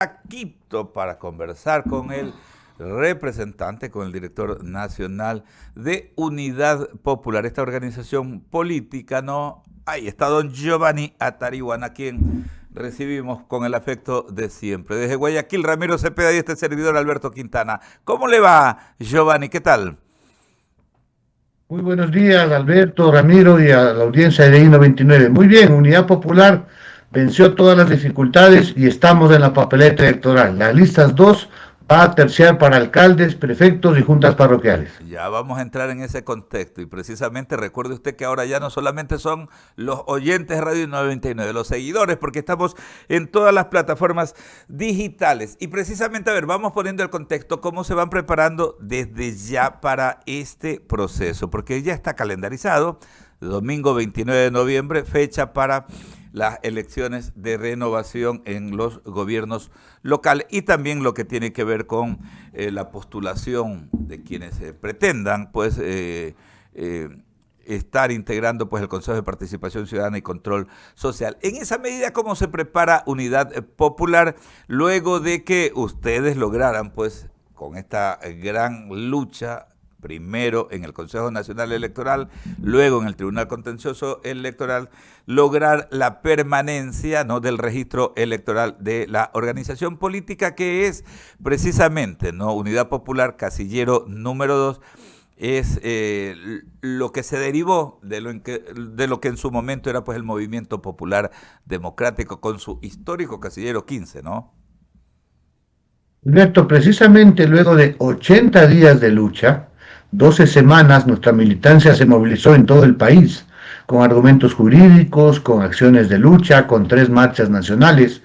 a Quito para conversar con el representante, con el director nacional de Unidad Popular, esta organización política, ¿no? Ahí está don Giovanni Atariwan, a quien recibimos con el afecto de siempre. Desde Guayaquil, Ramiro Cepeda y este servidor Alberto Quintana. ¿Cómo le va, Giovanni? ¿Qué tal? Muy buenos días, Alberto, Ramiro y a la audiencia de I-99. Muy bien, Unidad Popular venció todas las dificultades y estamos en la papeleta electoral. Las listas 2 va a terciar para alcaldes, prefectos y juntas parroquiales. Ya vamos a entrar en ese contexto y precisamente recuerde usted que ahora ya no solamente son los oyentes de Radio 99, los seguidores, porque estamos en todas las plataformas digitales. Y precisamente, a ver, vamos poniendo el contexto, cómo se van preparando desde ya para este proceso, porque ya está calendarizado, domingo 29 de noviembre, fecha para las elecciones de renovación en los gobiernos locales y también lo que tiene que ver con la postulación de quienes pretendan pues estar integrando pues el Consejo de Participación Ciudadana y Control Social. En esa medida, ¿cómo se prepara Unidad Popular luego de que ustedes lograran pues con esta gran lucha, primero en el Consejo Nacional Electoral, luego en el Tribunal Contencioso Electoral, lograr la permanencia, ¿no?, del registro electoral de la organización política que es precisamente, ¿no?, Unidad Popular, casillero número 2, es lo que se derivó de lo que en su momento era pues el Movimiento Popular Democrático con su histórico casillero 15, ¿no? Alberto, precisamente luego de 80 días de lucha, 12 semanas, nuestra militancia se movilizó en todo el país, con argumentos jurídicos, con acciones de lucha, con 3 marchas nacionales,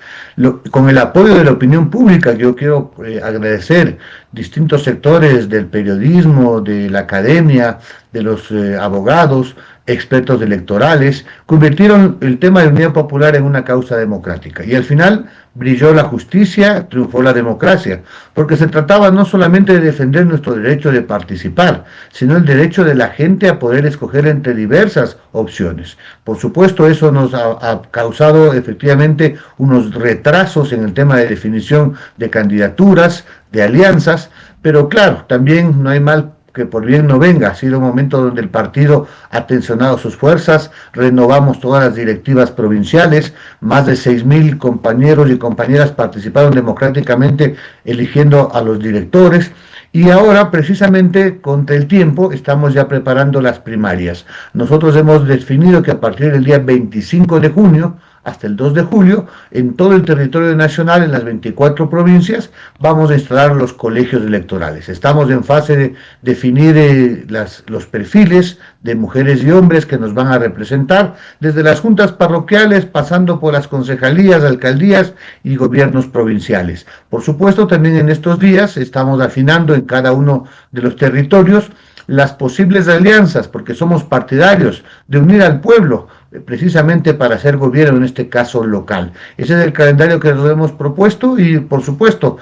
con el apoyo de la opinión pública. Yo quiero agradecer distintos sectores del periodismo, de la academia, de los abogados, expertos electorales, convirtieron el tema de Unidad Popular en una causa democrática. Y al final brilló la justicia, triunfó la democracia, porque se trataba no solamente de defender nuestro derecho de participar, sino el derecho de la gente a poder escoger entre diversas opciones. Por supuesto, eso nos ha causado efectivamente unos retrasos en el tema de definición de candidaturas, de alianzas, pero claro, también no hay mal que por bien no venga. Ha sido un momento donde el partido ha tensionado sus fuerzas, renovamos todas las directivas provinciales, más de 6.000 compañeros y compañeras participaron democráticamente eligiendo a los directores. Y ahora, precisamente, contra el tiempo, estamos ya preparando las primarias. Nosotros hemos definido que a partir del día 25 de junio hasta el 2 de julio, en todo el territorio nacional, en las 24 provincias, vamos a instalar los colegios electorales. Estamos en fase de definir los perfiles de mujeres y hombres que nos van a representar, desde las juntas parroquiales, pasando por las concejalías, alcaldías y gobiernos provinciales. Por supuesto, también en estos días estamos afinando en cada uno de los territorios las posibles alianzas, porque somos partidarios de unir al pueblo, precisamente para hacer gobierno, en este caso local. Ese es el calendario que nos hemos propuesto y, por supuesto,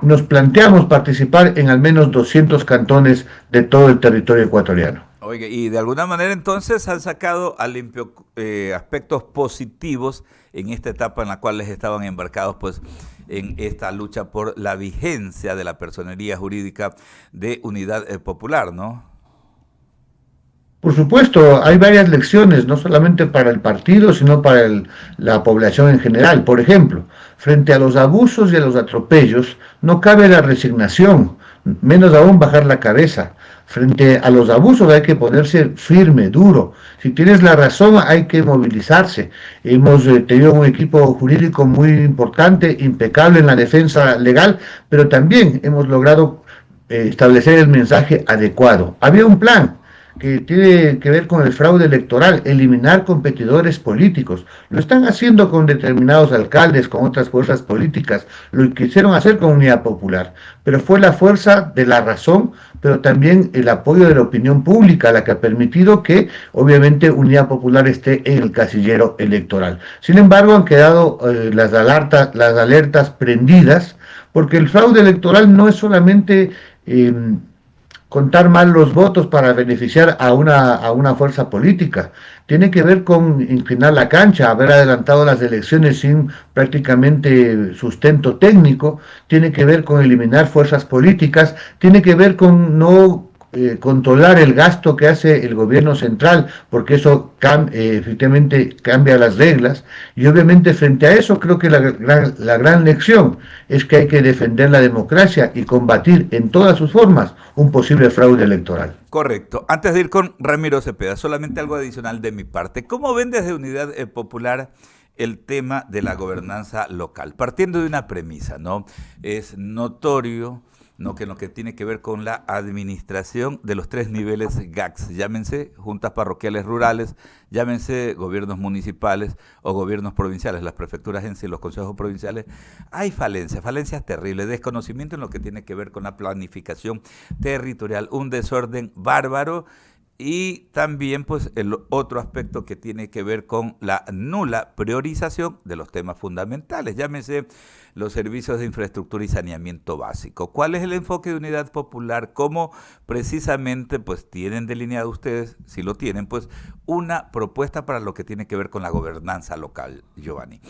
nos planteamos participar en al menos 200 cantones de todo el territorio ecuatoriano. Oiga, y de alguna manera entonces han sacado a limpio aspectos positivos en esta etapa en la cual les estaban embarcados pues en esta lucha por la vigencia de la personería jurídica de Unidad Popular, ¿no? Por supuesto, hay varias lecciones, no solamente para el partido, sino para la población en general. Por ejemplo, frente a los abusos y a los atropellos, no cabe la resignación, menos aún bajar la cabeza. Frente a los abusos hay que ponerse firme, duro. Si tienes la razón, hay que movilizarse. Hemos tenido un equipo jurídico muy importante, impecable en la defensa legal, pero también hemos logrado establecer el mensaje adecuado. Había un plan que tiene que ver con el fraude electoral, eliminar competidores políticos. Lo están haciendo con determinados alcaldes, con otras fuerzas políticas, lo quisieron hacer con Unidad Popular, pero fue la fuerza de la razón, pero también el apoyo de la opinión pública la que ha permitido que obviamente Unidad Popular esté en el casillero electoral. Sin embargo, han quedado las alertas prendidas, porque el fraude electoral no es solamente contar mal los votos para beneficiar a una fuerza política. tiene que ver con inclinar la cancha, haber adelantado las elecciones sin prácticamente sustento técnico, tiene que ver con eliminar fuerzas políticas, tiene que ver con no controlar el gasto que hace el gobierno central, porque eso efectivamente cambia las reglas. Y obviamente frente a eso creo que la gran lección es que hay que defender la democracia y combatir en todas sus formas un posible fraude electoral. Correcto. Antes de ir con Ramiro Cepeda, solamente algo adicional de mi parte. ¿Cómo ven desde Unidad Popular el tema de la gobernanza local? Partiendo de una premisa, ¿no? Es notorio, ¿no?, que en lo que tiene que ver con la administración de los 3 niveles GACS, llámense juntas parroquiales rurales, llámense gobiernos municipales o gobiernos provinciales, las prefecturas en sí, los consejos provinciales, hay falencias terribles, desconocimiento en lo que tiene que ver con la planificación territorial, un desorden bárbaro. Y también pues el otro aspecto que tiene que ver con la nula priorización de los temas fundamentales, llámese los servicios de infraestructura y saneamiento básico. ¿Cuál es el enfoque de Unidad Popular? ¿Cómo precisamente pues tienen delineado ustedes, si lo tienen, pues una propuesta para lo que tiene que ver con la gobernanza local, Giovanni?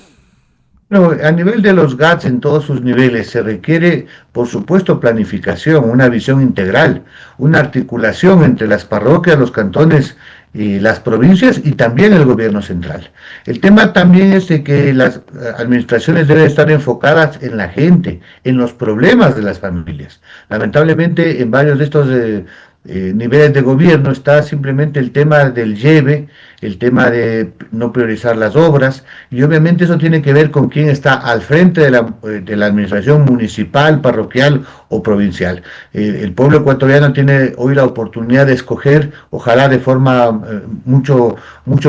No, a nivel de los GATS en todos sus niveles se requiere, por supuesto, planificación, una visión integral, una articulación entre las parroquias, los cantones y las provincias y también el gobierno central. El tema también es de que las administraciones deben estar enfocadas en la gente, en los problemas de las familias. Lamentablemente, en varios de estos niveles de gobierno está simplemente el tema del lleve, el tema de no priorizar las obras, y obviamente eso tiene que ver con quién está al frente de la administración municipal, parroquial o provincial. El pueblo ecuatoriano tiene hoy la oportunidad de escoger, ojalá de forma mucho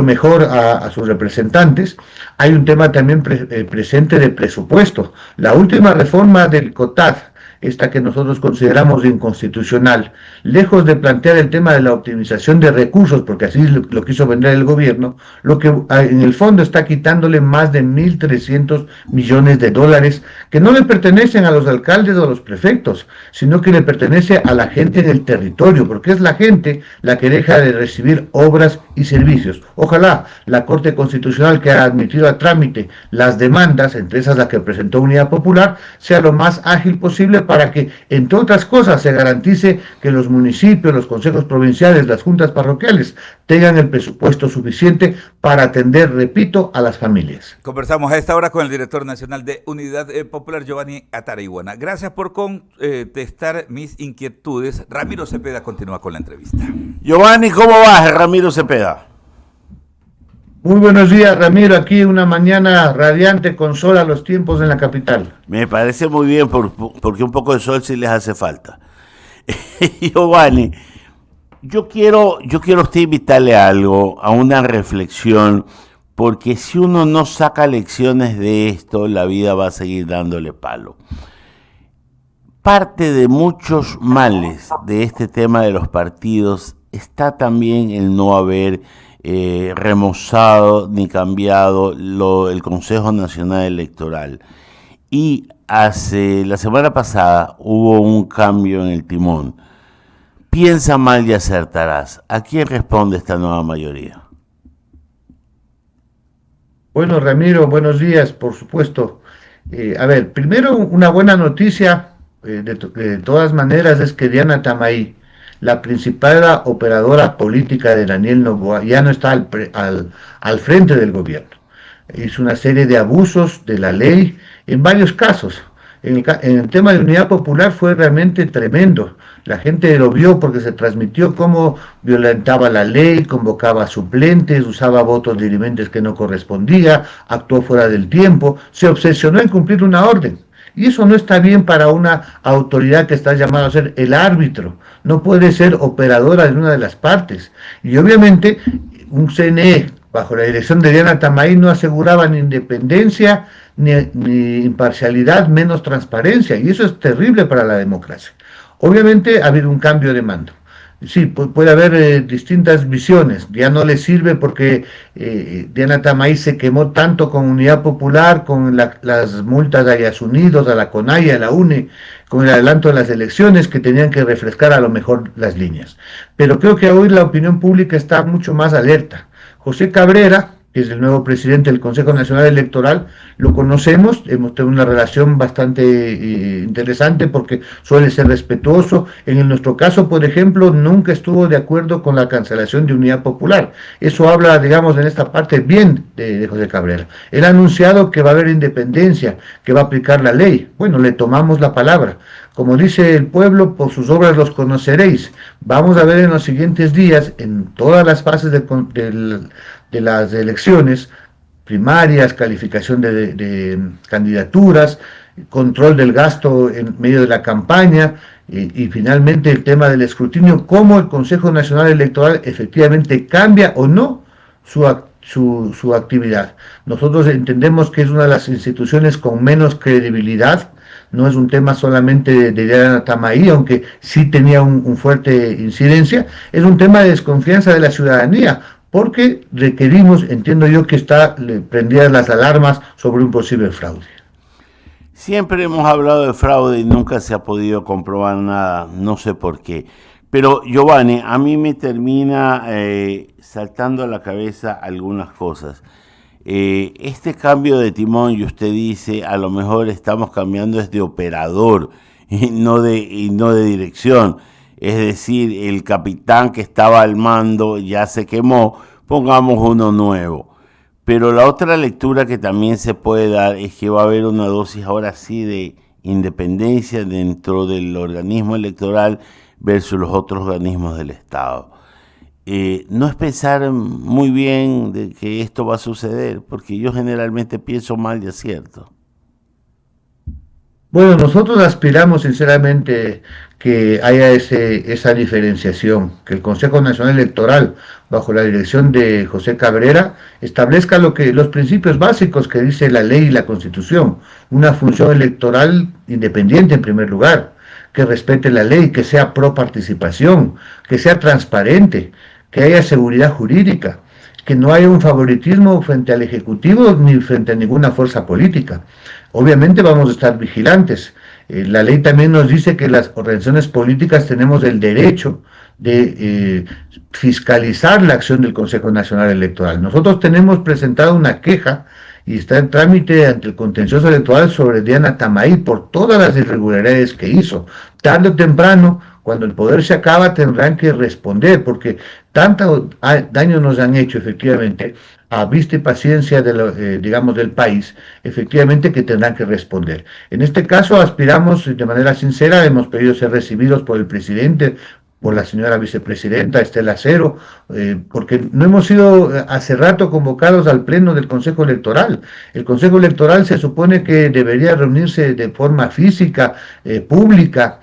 mejor a sus representantes. Hay un tema también presente de presupuesto. La última reforma del COTAD, esta que nosotros consideramos inconstitucional, lejos de plantear el tema de la optimización de recursos, porque así lo quiso vender el gobierno, lo que en el fondo está quitándole más de 1.300 millones de dólares que no le pertenecen a los alcaldes o a los prefectos, sino que le pertenece a la gente en el territorio, porque es la gente la que deja de recibir obras y servicios. Ojalá la Corte Constitucional, que ha admitido a trámite las demandas, entre esas las que presentó Unidad Popular, sea lo más ágil posible para que, entre otras cosas, se garantice que los municipios, los consejos provinciales, las juntas parroquiales tengan el presupuesto suficiente para atender, repito, a las familias. Conversamos a esta hora con el director nacional de Unidad Popular, Giovanni Ataraiguana. Gracias por contestar mis inquietudes. Ramiro Cepeda continúa con la entrevista. Giovanni, ¿cómo vas, Ramiro Cepeda? Muy buenos días, Ramiro. Aquí una mañana radiante con sol a los tiempos en la capital. Me parece muy bien porque un poco de sol sí les hace falta. Giovanni, yo quiero a usted invitarle a algo, a una reflexión, porque si uno no saca lecciones de esto, la vida va a seguir dándole palo. Parte de muchos males de este tema de los partidos está también el no haber remozado ni cambiado el Consejo Nacional Electoral. Y la semana pasada hubo un cambio en el timón. Piensa mal y acertarás. ¿A quién responde esta nueva mayoría? Bueno, Ramiro, buenos días, por supuesto. A ver, primero una buena noticia, de todas maneras, es que Diana Tamay, la principal operadora política de Daniel Noboa, ya no está al frente del gobierno. Hizo una serie de abusos de la ley en varios casos. En el tema de Unidad Popular fue realmente tremendo. La gente lo vio porque se transmitió cómo violentaba la ley, convocaba suplentes, usaba votos dirimentes que no correspondía, actuó fuera del tiempo, se obsesionó en cumplir una orden. Y eso no está bien para una autoridad que está llamada a ser el árbitro. No puede ser operadora de una de las partes. Y obviamente un CNE bajo la dirección de Diana Tamay no aseguraba ni independencia, ni imparcialidad, menos transparencia. Y eso es terrible para la democracia. Obviamente ha habido un cambio de mando. Sí, puede haber distintas visiones. Ya no le sirve porque Diana Tamay se quemó tanto con Unidad Popular, con las multas de Ayas Unidos, a la CONAIE, a la UNE, con el adelanto de las elecciones, que tenían que refrescar a lo mejor las líneas. Pero creo que hoy la opinión pública está mucho más alerta. José Cabrera, que es el nuevo presidente del Consejo Nacional Electoral, lo conocemos, hemos tenido una relación bastante interesante porque suele ser respetuoso. En nuestro caso, por ejemplo, nunca estuvo de acuerdo con la cancelación de Unidad Popular. Eso habla, digamos, en esta parte bien de José Cabrera. Él ha anunciado que va a haber independencia, que va a aplicar la ley. Bueno, le tomamos la palabra. Como dice el pueblo, por sus obras los conoceréis. Vamos a ver en los siguientes días, en todas las fases de las elecciones, primarias, calificación de candidaturas, control del gasto en medio de la campaña y finalmente el tema del escrutinio, cómo el Consejo Nacional Electoral efectivamente cambia o no su actividad. Nosotros entendemos que es una de las instituciones con menos credibilidad. No es un tema solamente de Diana Tamaí, aunque sí tenía un fuerte incidencia, es un tema de desconfianza de la ciudadanía, porque requerimos, entiendo yo, que está prendidas las alarmas sobre un posible fraude. Siempre hemos hablado de fraude y nunca se ha podido comprobar nada, no sé por qué. Pero Giovanni, a mí me termina saltando a la cabeza algunas cosas. Este cambio de timón, y usted dice, a lo mejor estamos cambiando es de operador y no de dirección. Es decir, el capitán que estaba al mando ya se quemó, pongamos uno nuevo. Pero la otra lectura que también se puede dar es que va a haber una dosis ahora sí de independencia dentro del organismo electoral versus los otros organismos del Estado. No es pensar muy bien de que esto va a suceder, porque yo generalmente pienso mal y acierto. Bueno, nosotros aspiramos sinceramente que haya esa diferenciación, que el Consejo Nacional Electoral, bajo la dirección de José Cabrera, establezca los principios básicos que dice la ley y la Constitución, una función electoral independiente en primer lugar, que respete la ley, que sea pro participación, que sea transparente, que haya seguridad jurídica, que no haya un favoritismo frente al Ejecutivo ni frente a ninguna fuerza política. Obviamente vamos a estar vigilantes. La ley también nos dice que las organizaciones políticas tenemos el derecho de fiscalizar la acción del Consejo Nacional Electoral. Nosotros tenemos presentado una queja y está en trámite ante el contencioso electoral sobre Diana Tamaí por todas las irregularidades que hizo. Tarde o temprano, cuando el poder se acaba, tendrán que responder, porque tanto daño nos han hecho efectivamente a vista y paciencia digamos, del país, efectivamente que tendrán que responder. En este caso aspiramos de manera sincera, hemos pedido ser recibidos por el presidente, por la señora vicepresidenta Estela Cero, porque no hemos sido hace rato convocados al pleno del Consejo Electoral. El Consejo Electoral se supone que debería reunirse de forma física, pública,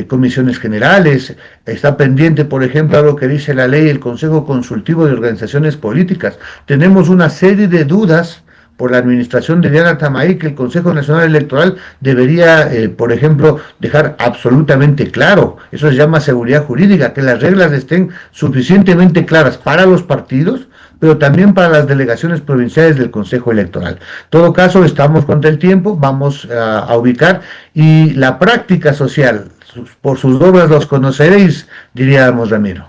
comisiones generales, está pendiente, por ejemplo, a lo que dice la ley, el Consejo Consultivo de Organizaciones Políticas. Tenemos una serie de dudas por la administración de Diana Tamaí que el Consejo Nacional Electoral debería, por ejemplo, dejar absolutamente claro. Eso se llama seguridad jurídica, que las reglas estén suficientemente claras para los partidos, pero también para las delegaciones provinciales del Consejo Electoral. En todo caso, estamos contra el tiempo, vamos a ubicar, y la práctica social, por sus obras los conoceréis, diríamos Ramiro.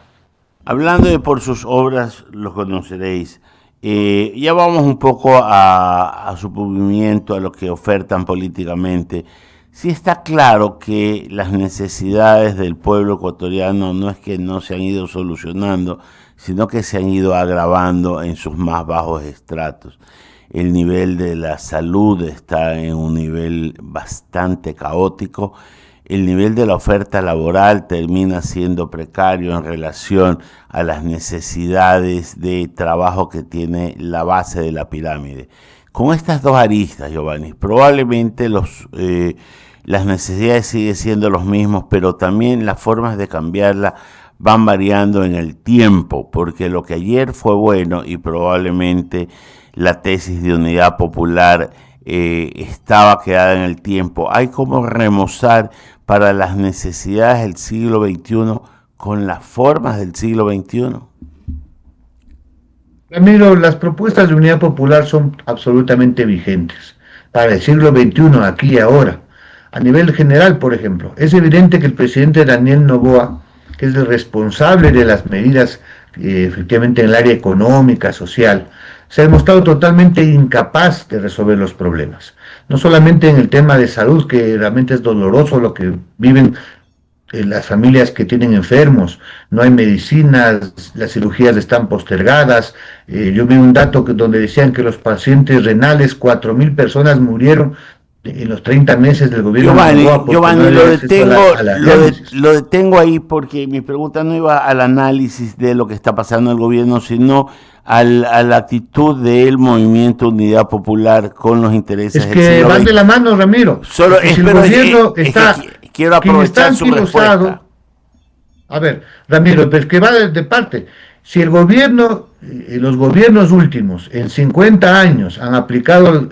Hablando de por sus obras los conoceréis, ya vamos un poco a su movimiento, a lo que ofertan políticamente. Sí está claro que las necesidades del pueblo ecuatoriano no es que no se han ido solucionando, sino que se han ido agravando en sus más bajos estratos. El nivel de la salud está en un nivel bastante caótico. El nivel de la oferta laboral termina siendo precario en relación a las necesidades de trabajo que tiene la base de la pirámide. Con estas dos aristas, Giovanni, probablemente las necesidades siguen siendo los mismos, pero también las formas de cambiarla van variando en el tiempo, porque lo que ayer fue bueno y probablemente la tesis de unidad popular estaba quedada en el tiempo, hay como remozar para las necesidades del siglo XXI con las formas del siglo XXI. Ramiro, las propuestas de unidad popular son absolutamente vigentes para el siglo XXI, aquí y ahora. A nivel general, por ejemplo, es evidente que el presidente Daniel Noboa, que es el responsable de las medidas efectivamente en el área económica, social, se ha demostrado totalmente incapaz de resolver los problemas. No solamente en el tema de salud, que realmente es doloroso lo que viven las familias que tienen enfermos, no hay medicinas, las cirugías están postergadas. Yo vi un dato donde decían que los pacientes renales, 4.000 personas murieron en los 30 meses del gobierno de Noboa porque Giovanni, no lo había acceso detengo, a la diálisis. lo detengo ahí porque mi pregunta no iba al análisis de lo que está pasando en el gobierno, sino a la actitud del movimiento Unidad Popular con los intereses Es del que siglo van de XX. la mano, Ramiro. Solo Porque si el espero, gobierno es está, que quiero quien está aprovechar su respuesta. anquilosado, a ver, Ramiro, pero es que va de parte. Si el gobierno, los gobiernos últimos, en 50 años, han aplicado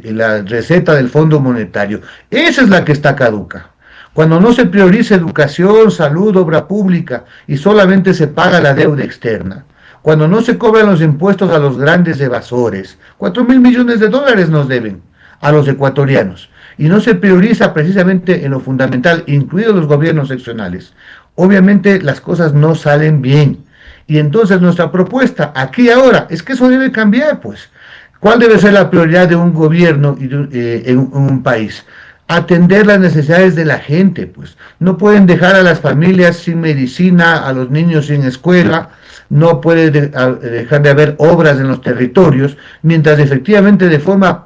la receta del Fondo Monetario, esa es la que está caduca. Cuando no se prioriza educación, salud, obra pública y solamente se paga la deuda externa, cuando no se cobran los impuestos a los grandes evasores, 4.000 millones de dólares nos deben a los ecuatorianos, y no se prioriza precisamente en lo fundamental, incluidos los gobiernos seccionales, obviamente las cosas no salen bien. Y entonces nuestra propuesta aquí ahora es que eso debe cambiar, pues. ¿Cuál debe ser la prioridad de un gobierno en un país? Atender las necesidades de la gente, pues. No pueden dejar a las familias sin medicina, a los niños sin escuela, no puede dejar de haber obras en los territorios, mientras efectivamente de forma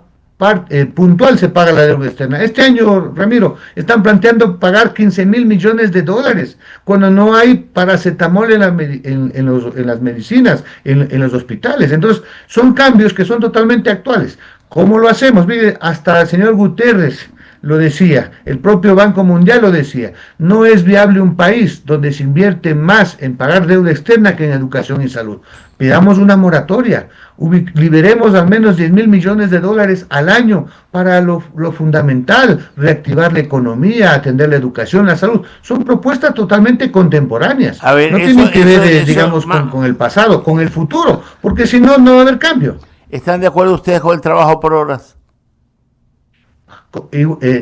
puntual se paga la deuda externa. Este año, Ramiro, están planteando pagar 15.000 millones de dólares cuando no hay paracetamol en las medicinas, en los hospitales. Entonces, son cambios que son totalmente actuales. ¿Cómo lo hacemos? Mire, hasta el señor Guterres lo decía, el propio Banco Mundial lo decía, no es viable un país donde se invierte más en pagar deuda externa que en educación y salud. Pidamos una moratoria, liberemos al menos 10.000 millones de dólares al año para lo fundamental, reactivar la economía, atender la educación, la salud. Son propuestas totalmente contemporáneas. A ver, no tienen que ver, digamos, con el pasado, con el futuro, porque si no, no va a haber cambio. ¿Están de acuerdo ustedes con el trabajo por horas?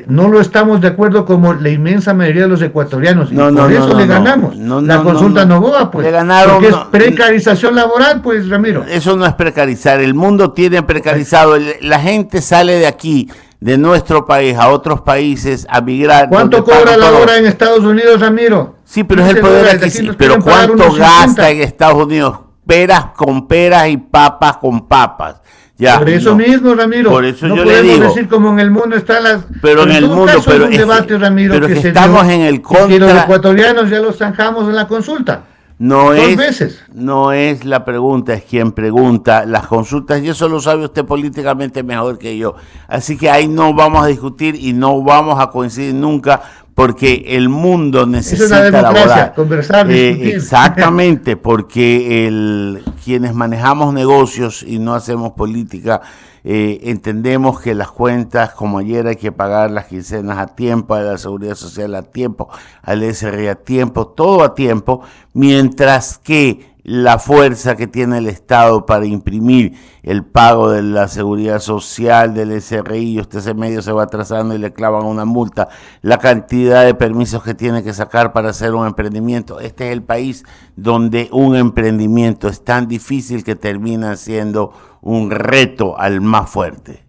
No lo estamos de acuerdo como la inmensa mayoría de los ecuatorianos, y por eso le ganamos la consulta Noboa, pues, le ganaron, porque es precarización laboral, pues, Ramiro. Eso no es precarizar, el mundo tiene precarizado, la gente sale de aquí, de nuestro país, a otros países, a migrar. ¿Cuánto cobra la hora en Estados Unidos, Ramiro? Sí, pero es el poder adquisitivo. Pero ¿cuánto gasta en Estados Unidos? Peras con peras y papas con papas. Ya, por eso mismo, Ramiro, por eso no yo podemos le digo, decir como en el mundo están las... pero en el mundo, caso, pero es un debate, Ramiro, pero que que se estamos dio, en el contra... que los contra. ecuatorianos ya los zanjamos en la consulta. No 2 es, veces. no es la pregunta, es quien pregunta las consultas, y eso lo sabe usted políticamente mejor que yo. Así que ahí no vamos a discutir y no vamos a coincidir nunca, porque el mundo necesita eso es la democracia, laborar. Conversar, discutir. Exactamente, porque quienes manejamos negocios y no hacemos política, entendemos que las cuentas, como ayer, hay que pagar las quincenas a tiempo, a la seguridad social a tiempo, al SRI a tiempo, todo a tiempo, mientras que la fuerza que tiene el Estado para imprimir el pago de la seguridad social, del SRI, y usted ese medio se va atrasando y le clavan una multa, la cantidad de permisos que tiene que sacar para hacer un emprendimiento. Este es el país donde un emprendimiento es tan difícil que termina siendo un reto al más fuerte.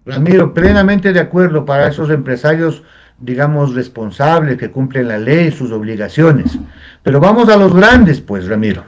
Ramiro, plenamente de acuerdo para esos empresarios, digamos, responsables, que cumplen la ley, sus obligaciones. Pero vamos a los grandes, pues, Ramiro.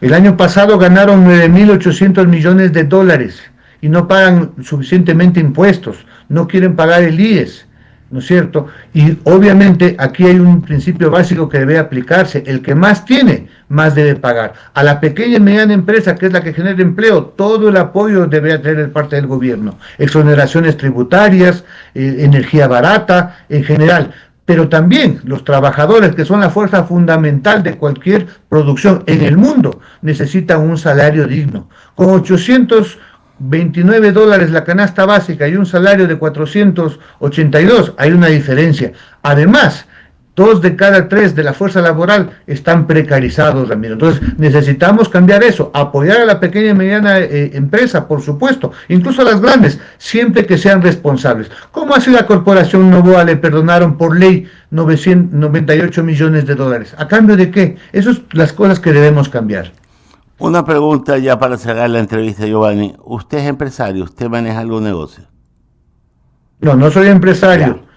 El año pasado ganaron 9.800 millones de dólares y no pagan suficientemente impuestos, no quieren pagar el IES, ¿no es cierto? Y obviamente aquí hay un principio básico que debe aplicarse: el que más tiene, más debe pagar. A la pequeña y mediana empresa, que es la que genera empleo, todo el apoyo debe tener parte del gobierno, exoneraciones tributarias, energía barata, en general. Pero también los trabajadores, que son la fuerza fundamental de cualquier producción en el mundo, necesitan un salario digno. Con 829 dólares la canasta básica y un salario de 482, hay una diferencia. Además, 2 de cada 3 de la fuerza laboral están precarizados, Ramiro. Entonces, necesitamos cambiar eso, apoyar a la pequeña y mediana empresa, por supuesto, incluso a las grandes, siempre que sean responsables. ¿Cómo así la corporación Novoa le perdonaron por ley 998 millones de dólares? ¿A cambio de qué? Esas son las cosas que debemos cambiar. Una pregunta ya para cerrar la entrevista, Giovanni. ¿Usted es empresario? ¿Usted maneja algún negocio? No, no soy empresario.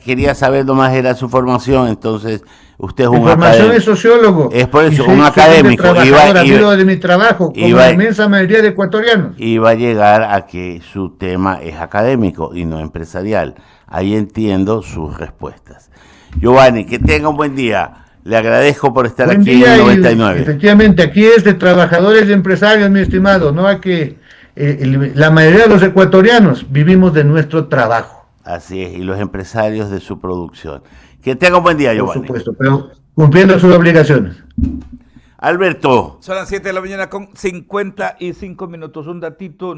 Quería saber nomás era su formación, entonces usted es Mi un formación académico. es sociólogo. Es por eso, Y un académico. Iba de mi trabajo, como la inmensa mayoría de ecuatorianos. Y va a llegar a que su tema es académico y no empresarial. Ahí entiendo sus respuestas. Giovanni, que tenga un buen día. Le agradezco por estar Buen aquí día, en 99. efectivamente, aquí es de trabajadores y empresarios, mi estimado. No hay que la mayoría de los ecuatorianos vivimos de nuestro trabajo. Así es, y los empresarios de su producción. Que tenga un buen día, Giovanni. Por supuesto, pero cumpliendo sus obligaciones. Alberto. Son las 7 de la mañana con 55 minutos. Un datito.